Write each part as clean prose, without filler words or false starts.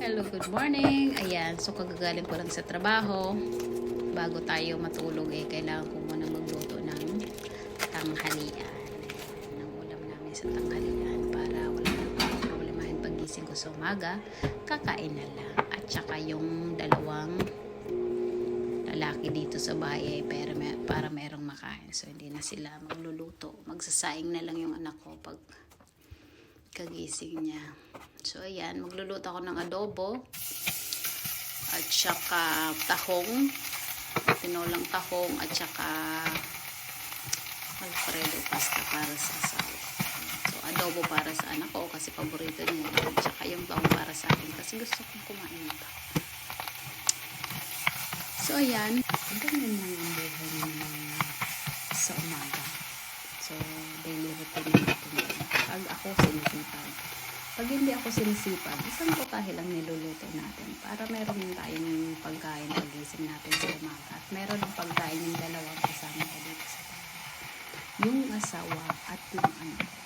Hello, good morning. Ayan, so kagagaling ko lang sa trabaho. Bago tayo matulog kailangan ko muna magluto ng tanghalian. Ng ulam namin sa tanghalian para wala nang problemahin pagising ko sa umaga. Kakain na lang. At saka yung dalawang lalaki dito sa bahay para merong makain. So hindi na sila magluluto. Magsasaing na lang yung anak ko pag kagising niya. So ayan, magluluto ako ng adobo at saka tahong, tinolang tahong at saka alfredo pasta para sa asawa. So adobo para sa anak ko kasi paborito niya, at saka yung tahong para sa akin kasi gusto kong kumain ng tahong. So ayan, ganyan lang ang buhay naman sa umaga. So daily routine natin. Pag ako sinisipag, pag hindi ako sinisipag, isang putahe lang niluluto natin para meron tayong pagkain pagising natin sa umaga at meron ng pagkain yung dalawang kasama ko dito sa bahay, yung asawa at yung anak ko.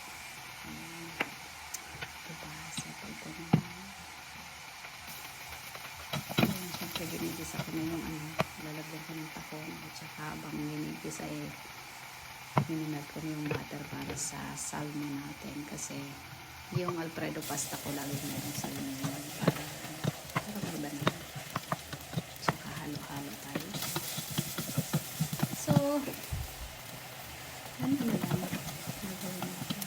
Diba? So pag ko naman syempre ginigisa ko na yung lalagyan ko ng tahong at saka habang ginigisa minunod ko na yung butter para sa salmon natin kasi yung alfredo pasta ko lagi na yung salmon para mag-iba na. So kahalo-halo tayo. So ano na lang nagawin natin.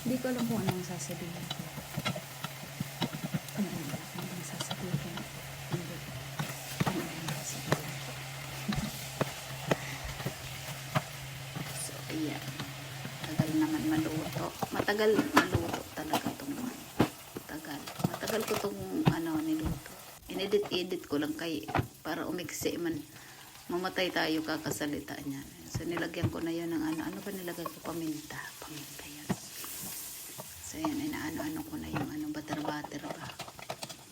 Hindi ko alam kung anong sasabihin ko. Anong sasabihin ko. Yeah. Tagal naman maluto. Matagal maluto talaga itong matagal ko itong niluto. Inedit ko lang para umiksi man. Mamatay tayo kakasalita niya. So nilagyan ko na yun ng ano ba nilagay ko? Paminta yan. So yan, inaano ko na yung butter ba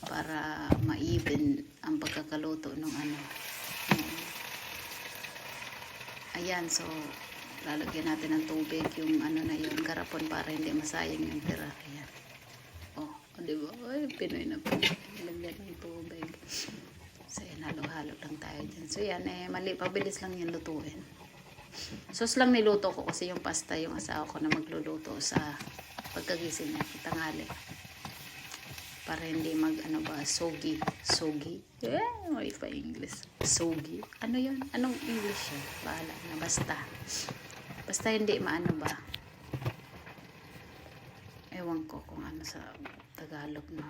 para ma-even ang pagkakaluto ng ayan, so lalagyan natin ng tubig yung na yung garapon para hindi masayang yung tira. Ayan. Oh, diba? Ay, Pinoy na Pinoy. Lagyan ng tubig. So, yan, halo-halo lang tayo dyan. So, yan, pabilis lang yung lutuin. Sos lang niluto ko kasi yung pasta, yung asawa ko na magluluto sa pagkagising niya, tanghali. Para hindi soggy. Soggy? May pa English. Soggy? Ano yun? Anong English yun? Bahala na, basta hindi maano ba. Ewan ko kung ano sa Tagalog no.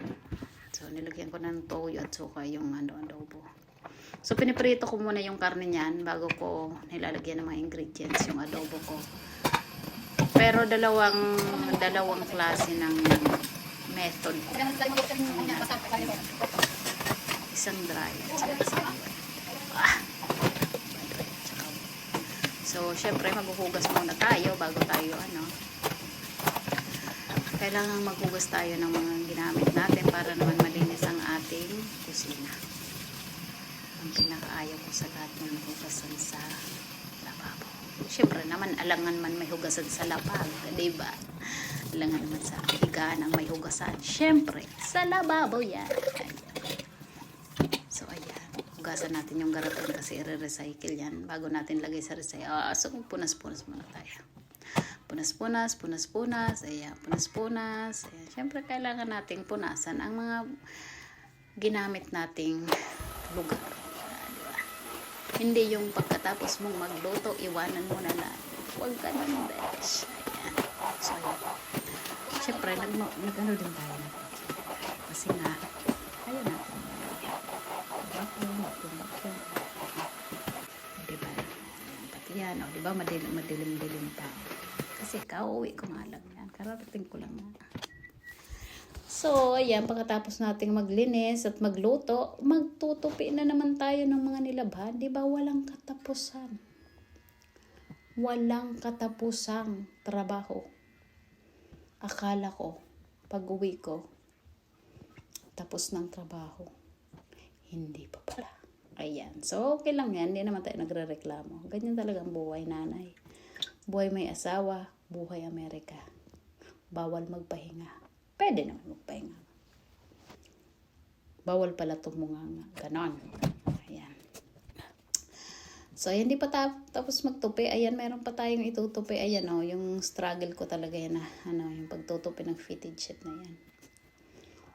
So nilagyan ko ng toyo at suka yung adobo. So piniprito ko muna yung karne niyan bago ko nilalagyan ng mga ingredients yung adobo ko. Pero dalawang klase ng method. Isang dry at isang so, syempre, maghuhugas muna tayo bago tayo, kailangan maghugas tayo ng mga ginamit natin para naman malinis ang ating kusina. Ang pinakaayaw ko sa lahat ng hugasan sa lababo. Syempre naman, alangan man may hugasan sa lababo, diba? Alangan naman sa higaan ang may hugasan. Syempre, sa lababo yan. So, ayan. Hugasan natin yung garapon kasi i-recycle yan bago natin lagay sa recycle. So punas-punas muna tayo. Punas-punas. Ayan, punas-punas. Ayan. Siyempre kailangan nating punasan ang mga ginamit nating lugar. Diba? Hindi yung pagkatapos mong magluto, iwanan mo na lang. Huwag ka naman, bitch. Ayan. So, ayan. Siyempre, nag-ano din tayo na. Kasi nga, ayun na. Diba? Pati yan, diba? Madilim pa. Kasi kauwi ko nga lang yan. Kararating ko lang nga. So, ayan, pagkatapos nating maglinis at magluto, magtutupi na naman tayo ng mga nilabhan. Diba? Walang katapusan. Walang katapusang trabaho. Akala ko, pag-uwi ko, tapos ng trabaho. Hindi pa pala. Ayan. So, okay lang yan. Hindi naman tayo nagre-reklamo. Ganyan talaga ang buhay, nanay. Buhay may asawa, buhay Amerika. Bawal magpahinga. Pwede naman magpahinga. Bawal pala tumunganga. Ganon. Ayan. So, ayan, di pa tapos magtupi. Ayan, meron pa tayong itutupi. Ayan, oh, yung struggle ko talaga yan, yung pagtutupi ng fitted sheet na yan.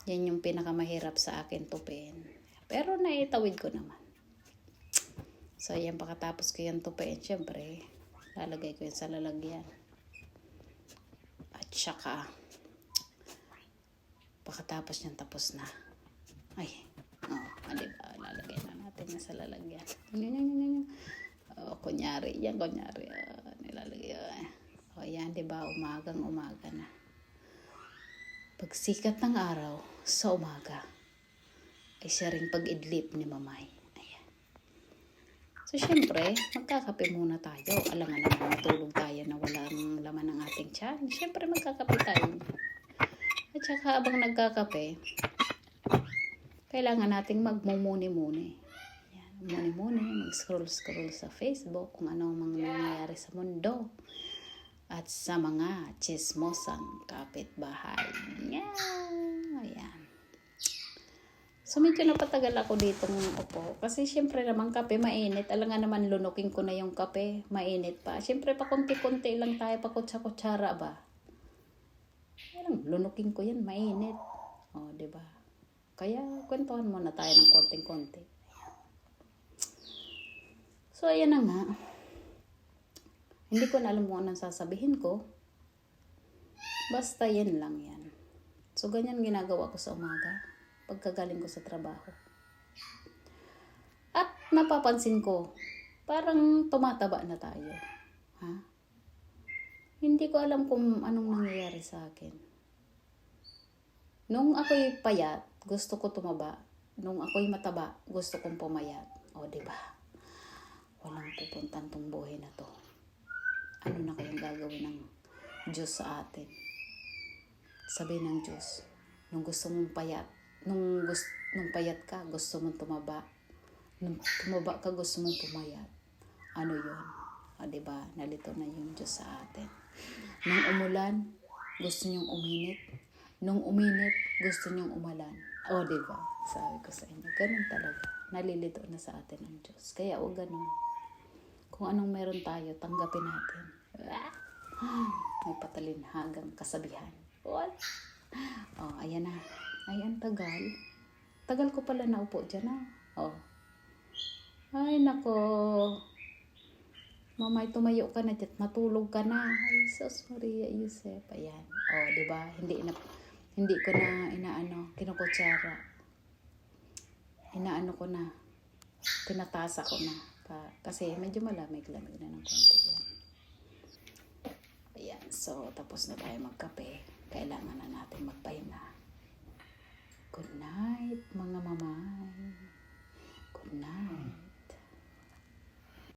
Yan yung pinakamahirap sa akin tupiin. Pero naitawid ko naman. So, ayan, pagkatapos ko yan tupiin, syempre, lalagay ko yan sa lalagyan. At saka, pagkatapos yan, tapos na. Ay, diba, lalagay na natin yan sa lalagyan. Kunyari, nilalagay. Yan, diba, umaga na. Pagsikat ng araw sa umaga, ay siya ring pag-idlip ni Mamay. Ayan. So, syempre, magkakape muna tayo. Alam nga naman, matulog tayo na walang laman ng ating tiyan. Syempre, magkakape tayo. At saka, habang nagkakape, kailangan nating magmumuni-muni. Ayan, muni-muni, mag-scroll-scroll sa Facebook kung ano ang nangyayari sa mundo. At sa mga chismosang kapitbahay. Ayan. So, medyo napatagal ako ditong upo. Kasi, syempre naman kape, mainit. Alam nga naman, lunukin ko na yung kape. Mainit pa. Syempre, pa konti-konti lang tayo, pa kutsa-kutsara ba? Alam, lunukin ko yan, mainit. Diba? Kaya, kwentuhan muna tayo ng konting-konti. So, ayan na nga. Hindi ko na alam kung anong sasabihin ko. Basta yan lang yan. So, ganyan ginagawa ko sa umaga. Pagkagaling ko sa trabaho. At napapansin ko, parang tumataba na tayo. Hindi ko alam kung anong nangyayari sa akin. Nung ako'y payat, gusto ko tumaba. Nung ako'y mataba, gusto kong pumayat. Diba? Walang pupuntan tong buhay na to. Ano na kayang gagawin ng Diyos sa atin? Sabi ng Diyos, nung gusto mong payat, nung payat ka, gusto mong tumaba. Nung tumaba ka, gusto mong pumayat. Ano yun? Diba? Nalito na yung Diyos sa atin. Nung umulan, gusto niyong uminit. Nung uminit, gusto niyong umalan. Diba? Sabi ko sa inyo, ganun talaga. Nalilito na sa atin ang Diyos. Kaya ganun. Kung anong meron tayo, tanggapin natin. May patalinhagang kasabihan. What? Ayan na. Ayan, tagal. Tagal ko pala naupo dyan, Ay, nako. Mamay, tumayo ka na dyan. Matulog ka na. Ay, Sos Maria Yusef. Ayan. Diba? Hindi ko na kinukutsara. Ko na. Tinatasa ko na. Kasi medyo malamig-lamig na ng konti yan. Ayan, so tapos na tayo magkape. Kailangan na natin magpahinga. Good night.